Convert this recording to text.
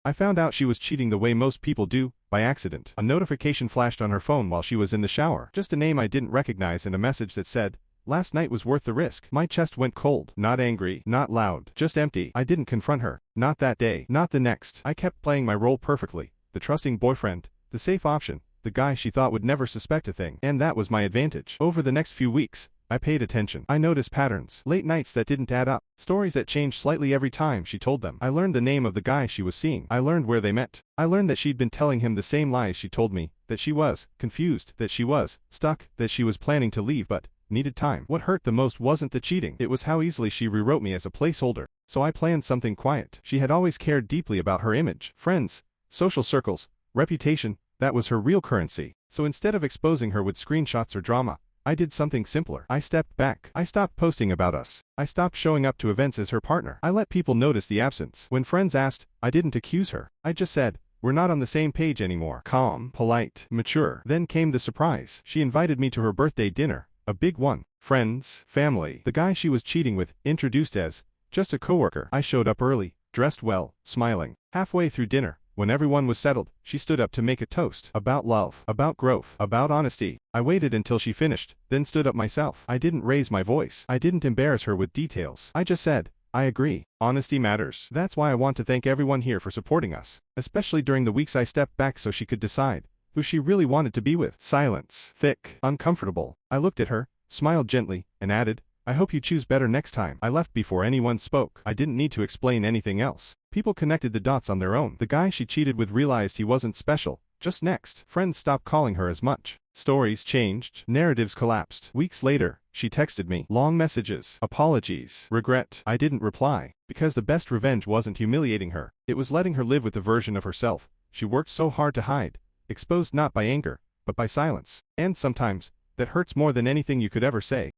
I found out she was cheating the way most people do, by accident. A notification flashed on her phone while she was in the shower. Just a name I didn't recognize and a message that said, "Last night was worth the risk." My chest went cold. Not angry, not loud, just empty. I didn't confront her. Not that day, not the next. I kept playing my role perfectly. The trusting boyfriend, the safe option, the guy she thought would never suspect a thing. And that was my advantage. Over the next few weeks, I paid attention. I noticed patterns. Late nights that didn't add up. Stories that changed slightly every time she told them. I learned the name of the guy she was seeing. I learned where they met. I learned that she'd been telling him the same lies she told me, that she was confused, that she was stuck, that she was planning to leave but needed time. What hurt the most wasn't the cheating. It was how easily she rewrote me as a placeholder. So I planned something quiet. She had always cared deeply about her image, friends, social circles, reputation. That was her real currency. So instead of exposing her with screenshots or drama, I did something simpler. I stepped back. I stopped posting about us. I stopped showing up to events as her partner. I let people notice the absence. When friends asked, I didn't accuse her. I just said, "We're not on the same page anymore." Calm, polite, mature. Then came the surprise. She invited me to her birthday dinner. A big one. Friends, family. The guy she was cheating with, introduced as just a coworker. I showed up early, dressed well, smiling. Halfway through dinner, when everyone was settled, she stood up to make a toast. About love, about growth, about honesty. I waited until she finished, then stood up myself. I didn't raise my voice. I didn't embarrass her with details. I just said, "I agree. Honesty matters." That's why I want to thank everyone here for supporting us, especially during the weeks I stepped back so she could decide who she really wanted to be with. Silence. Thick. Uncomfortable. I looked at her, smiled gently, and added, "I hope you choose better next time." I left before anyone spoke. I didn't need to explain anything else. People connected the dots on their own. The guy she cheated with realized he wasn't special, just next. Friends stopped calling her as much. Stories changed. Narratives collapsed. Weeks later, she texted me. Long messages. Apologies. Regret. I didn't reply. Because the best revenge wasn't humiliating her. It was letting her live with the version of herself she worked so hard to hide. Exposed not by anger, but by silence. And sometimes, that hurts more than anything you could ever say.